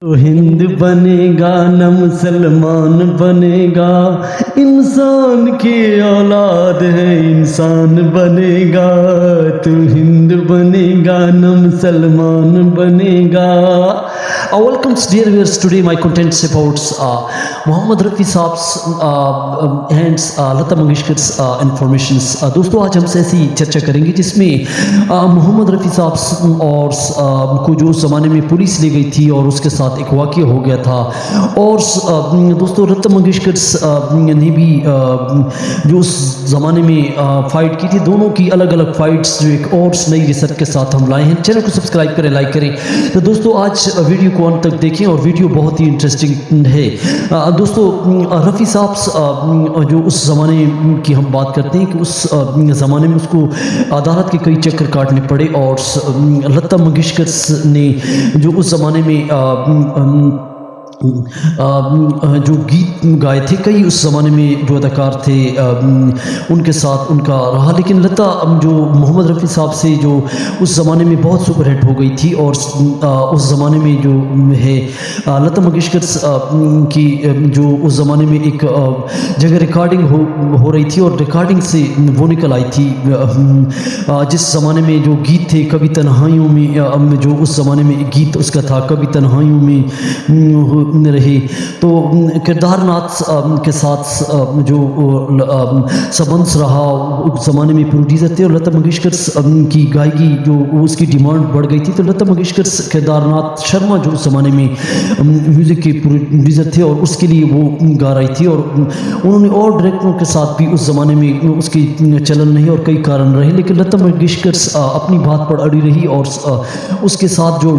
تو ہند بنے گا نہ مسلمان بنے گا، انسان کی اولاد ہے انسان بنے گا، تو ہند بنے گا نہ مسلمان بنے گا۔ Welcome dear viewers, today my contents about محمد رفیع صاحب اینڈ لتا منگیشکر انفارمیشنس۔ دوستو آج ہم سے ایسی چرچا کریں گے جس میں محمد رفیع صاحب اور کو جو اس زمانے میں پولیس لے گئی تھی اور اس کے ساتھ ایک واقعہ ہو گیا تھا، اور دوستو لتا منگیشکر نے بھی جو اس زمانے میں فائٹ کی تھی، دونوں کی الگ الگ فائٹس جو ایک اور نئی ریسرچ کے ساتھ ہم لائے ہیں۔ چینل کو سبسکرائب کریں، لائک کریں۔ تو دوستو آج ویڈیو کو ان تک دیکھیں اور ویڈیو بہت ہی انٹرسٹنگ ہے۔ دوستو رفیع صاحب جو اس زمانے کی ہم بات کرتے ہیں کہ اس زمانے میں اس کو عدالت کے کئی چکر کاٹنے پڑے، اور لتا منگیشکر نے جو اس زمانے میں جو گیت گائے تھے، کئی اس زمانے میں جو اداکار تھے ان کے ساتھ ان کا رہا، لیکن لتا جو محمد رفیع صاحب سے جو اس زمانے میں بہت سپر ہٹ ہو گئی تھی، اور اس زمانے میں جو ہے لتا منگیشکر کی جو اس زمانے میں ایک جگہ ریکارڈنگ ہو رہی تھی، اور ریکارڈنگ سے وہ نکل آئی تھی جس زمانے میں جو گیت تھے کبھی تنہائیوں میں، جو اس زمانے میں گیت اس کا تھا کبھی تنہائیوں میں رہی، تو کردار ناتھ کے ساتھ جو سبنس رہا اس زمانے میں پروڈیوسر تھے، اور لتا منگیشکر کی گائیگی جو اس کی ڈیمانڈ بڑھ گئی تھی، تو لتا منگیشکر کردار ناتھ شرما جو اس زمانے میں میوزک کے پروڈیوسر تھے اور اس کے لیے وہ گا رہی تھی، اور انہوں نے اور ڈائریکٹروں کے ساتھ بھی اس زمانے میں اس کی چلن نہیں اور کئی کارن رہے، لیکن لتا منگیشکر اپنی بات پر اڑی رہی، اور اس کے ساتھ جو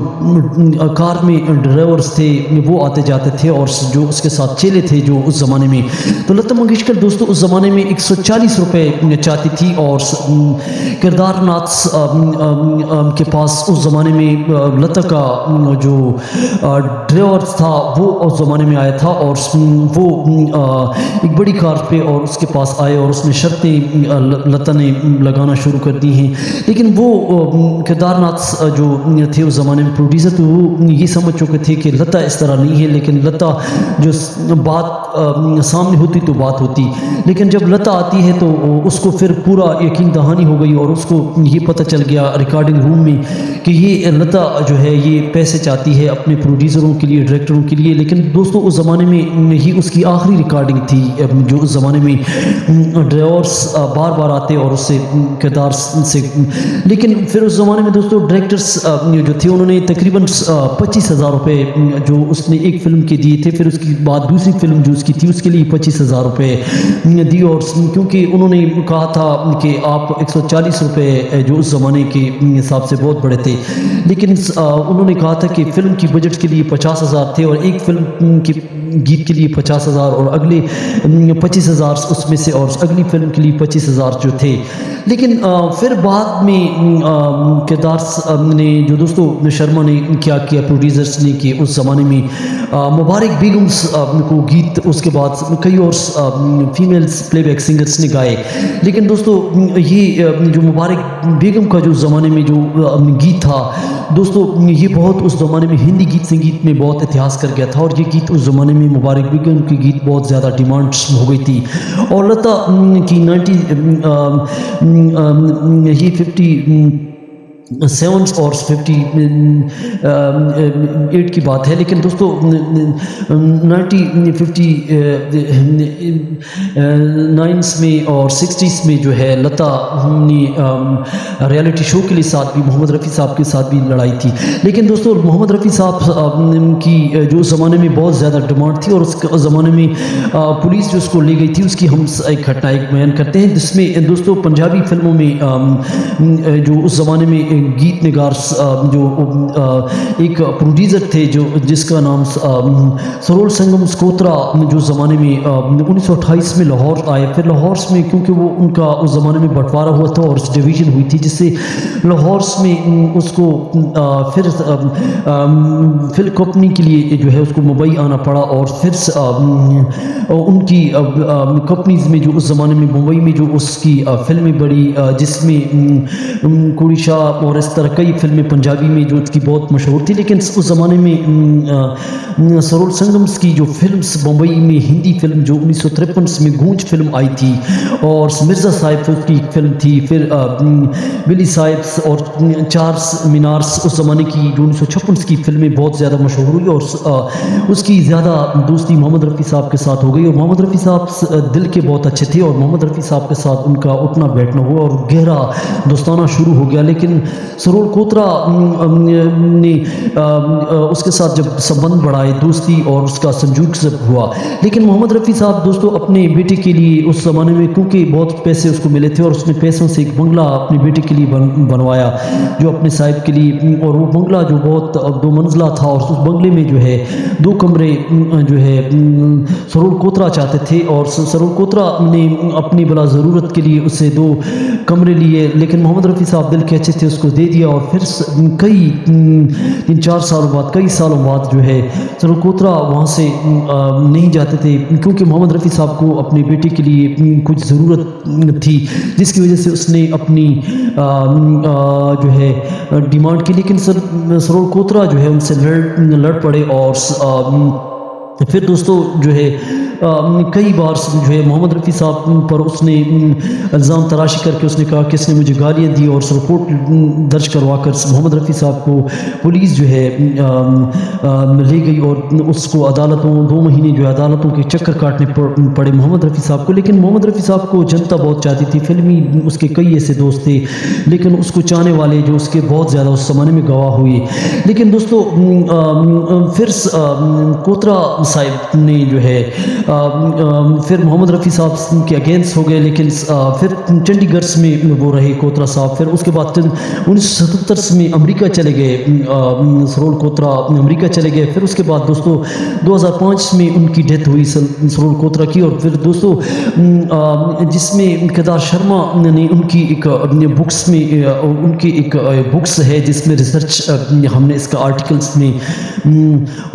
کار میں ڈرائیورز تھے وہ آتے جاتے تھے، اور جو اس کے ساتھ چیلے تھے جو اس زمانے میں، تو لتا منگیشکر دوستو اس زمانے میں 140 روپے چاہتی تھی، اور کردار ناتھ کے پاس اس زمانے میں لتا کا جو ڈرائیور تھا وہ اس زمانے میں آیا تھا، اور وہ ایک بڑی کار پہ اور اس کے پاس آئے، اور اس میں شرطیں لتا نے لگانا شروع کر دی ہیں، لیکن وہ کردار ناتھ جو تھے اس زمانے میں پروڈیوسر، تو وہ یہ سمجھ چکے تھے کہ لتا اس طرح نہیں ہے، لیکن لتا جو بات سامنے ہوتی تو بات ہوتی، لیکن جب لتا آتی ہے تو اس کو پھر پورا یقین دہانی ہو گئی، اور اس کو یہ پتہ چل گیا ریکارڈنگ روم میں کہ یہ لتا جو ہے یہ پیسے چاہتی ہے اپنے پروڈیوسروں کے لیے، ڈائریکٹروں کے لیے، لیکن دوستو اس زمانے میں ہی اس کی آخری ریکارڈنگ تھی، جو اس زمانے میں ڈرائیورز بار بار آتے اور اس سے کردار سے، لیکن پھر اس زمانے میں دوستو ڈائریکٹرز جو تھے انہوں نے تقریباً 25,000 روپے جو اس نے ایک فلم کے دیے تھے، پھر اس کی بعد دوسری فلم جو اس کی تھی اس کے لیے 25,000 روپے دی، اور کیونکہ انہوں نے کہا تھا کہ آپ 140 روپے جو اس زمانے کے حساب سے بہت بڑے تھے، لیکن انہوں نے کہا تھا کہ فلم کی بجٹ کے لیے 50,000 تھے، اور ایک فلم کی گیت کے لیے 50,000 اور اگلے 25,000 اس میں سے، اور اگلی فلم کے لیے 25,000 جو تھے، لیکن پھر بعد میں کردار نے جو دوستو شرما نے کیا کیا پروڈیوسرز نے کہ اس زمانے میں مبارک بیگم کو گیت اس کے بعد کئی اور فیمیلز پلے بیک سنگرز نے گائے، لیکن دوستو یہ جو مبارک بیگم کا جو زمانے میں جو گیت تھا دوستو یہ بہت اس زمانے میں ہندی گیت سنگیت میں بہت اتہاس کر گیا تھا، اور یہ گیت اس زمانے میں مبارک بیگم کی گیت بہت زیادہ ڈیمانڈس ہو گئی تھی، اور لتا کی 57 اور 58 کی بات ہے، لیکن دوستو 59 میں اور 60s میں جو ہے لتا نے ریالٹی شو کے لیے ساتھ بھی محمد رفیع صاحب کے ساتھ بھی لڑائی تھی، لیکن دوستو محمد رفیع صاحب کی جو اس زمانے میں بہت زیادہ ڈیمانڈ تھی، اور اس زمانے میں پولیس جو اس کو لے گئی تھی اس کی ہم ایک گھٹنا ایک بیان کرتے ہیں، جس میں دوستو پنجابی فلموں میں جو اس زمانے میں گیت نگار جو ایک پروڈیوسر تھے جو جس کا نام سرول سنگم سکوترا جو زمانے میں 1928 میں لاہور آئے، پھر لاہور میں کیونکہ وہ ان کا اس زمانے میں بٹوارہ ہوا تھا اور ڈویژن ہوئی تھی، جس سے لاہور میں اس کو پھر فل کمپنی کے لیے جو ہے اس کو ممبئی آنا پڑا، اور پھر ان کی کمپنیز میں جو اس زمانے میں ممبئی میں جو اس کی فلمیں بڑی، جس میں کوڑی شاہ اور اس طرح کئی فلمیں پنجابی میں جو اس کی بہت مشہور تھی، لیکن اس زمانے میں سرور سنگمز کی جو فلمز بمبئی میں ہندی فلم جو 1953 میں گونج فلم آئی تھی، اور مرزا صاحب کی ایک فلم تھی، پھر ولی صاحب اور چارس مینارس اس زمانے کی جو 1956 کی فلمیں بہت زیادہ مشہور ہوئی، اور اس کی زیادہ دوستی محمد رفیع صاحب کے ساتھ ہو گئی، اور محمد رفیع صاحب دل کے بہت اچھے تھے، اور محمد رفیع صاحب کے ساتھ ان کا اٹھنا بیٹھنا ہوا اور گہرا دوستانہ شروع ہو گیا، لیکن سرور کوترا نے اس کے ساتھ جب سبند بڑھائے دوستی اور اس کا سنجوگ سے ہوا، لیکن محمد رفیع صاحب دوستوں اپنے بیٹے کے لیے اس زمانے میں کیونکہ بہت پیسے اس کو ملے تھے، اور اس نے پیسوں سے ایک بنگلہ اپنے بیٹے کے لیے بنوایا جو اپنے صاحب کے لیے، اور وہ بنگلہ جو بہت 2 منزلہ تھا، اور اس بنگلے میں جو ہے 2 کمرے جو ہے سرور کوترا چاہتے تھے، اور سرور کوترا نے اپنی بلا ضرورت کے لیے اسے 2 کمرے لیے، لیکن محمد رفیع صاحب دل کے اچھے تھے، اس کو دے دیا، اور پھر کئی 3-4 سالوں بعد کئی سالوں بعد جو ہے سرور کوترا وہاں سے نہیں جاتے تھے، کیونکہ محمد رفیع صاحب کو اپنے بیٹے کے لیے کچھ ضرورت تھی، جس کی وجہ سے اس نے اپنی جو ہے ڈیمانڈ کی، لیکن سرور کوترا جو ہے ان سے لڑ پڑے، اور پھر دوستوں جو ہے کئی بار جو ہے محمد رفیع صاحب پر اس نے الزام تراشی کر کے اس نے کہا کہ اس نے مجھے گالیاں دی، اور رپورٹ درج کروا کر محمد رفیع صاحب کو پولیس جو ہے لے گئی، اور اس کو عدالتوں 2 مہینے جو ہے عدالتوں کے چکر کاٹنے پڑے محمد رفیع صاحب کو، لیکن محمد رفیع صاحب کو جنتا بہت چاہتی تھی، فلمی اس کے کئی ایسے دوست تھے، لیکن اس کو چاہنے والے جو اس کے بہت زیادہ اس زمانے میں گواہ ہوئے، لیکن دوستوں پھر کوترا صاحب نے جو ہے پھر محمد رفیع صاحب کے اگینسٹ ہو گئے، لیکن پھر چنڈی گڑھ میں وہ رہے کوترا صاحب، پھر اس کے بعد 1977 میں امریکہ چلے گئے، سرور کوترا امریکہ چلے گئے، پھر اس کے بعد دوستوں 2005 میں ان کی ڈیتھ ہوئی سرور کوترا کی، اور پھر دوستوں جس میں کیدار شرما نے ان کی ایک بکس میں ان کی ایک بکس ہے جس میں ریسرچ ہم نے اس کا آرٹیکلس میں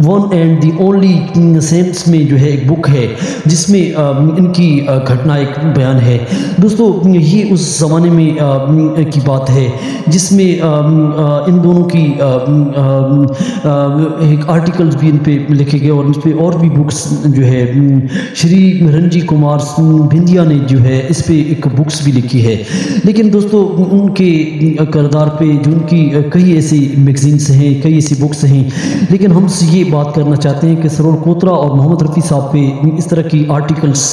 one and the only sense میں جو ہے ایک بک ہے جس میں ان کی گھٹنا ایک بیان ہے دوستوں، یہ اس زمانے میں کی بات ہے جس میں ان دونوں کی ایک آرٹیکلز بھی ان پہ لکھے گئے، اور اس پہ اور بھی بکس جو ہے شری رنجی کمار بھندیا نے جو ہے اس پہ ایک بکس بھی لکھی ہے، لیکن دوستوں ان کے کردار پہ جو ان کی کئی ایسی میگزینس ہیں، کئی ایسی بکس ہیں، لیکن ہم سے یہ بات کرنا چاہتے ہیں کہ سرور کوترا اور محمد رفیع صاحب پہ اس طرح کی آرٹیکلس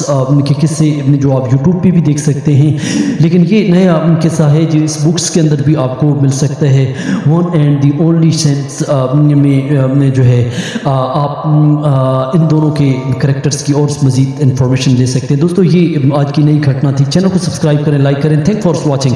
کے قصے جو آپ یوٹیوب پہ بھی دیکھ سکتے ہیں، لیکن یہ نیا قصہ ہے جو اس بکس کے اندر بھی آپ کو مل سکتا ہے، one and the only sense میں جو ہے آپ ان دونوں کے کریکٹرز کی اور مزید انفارمیشن لے سکتے ہیں۔ دوستوں یہ آج کی نئی گھٹنا تھی، چینل کو سبسکرائب کریں، لائک کریں، تھینک فار واچنگ۔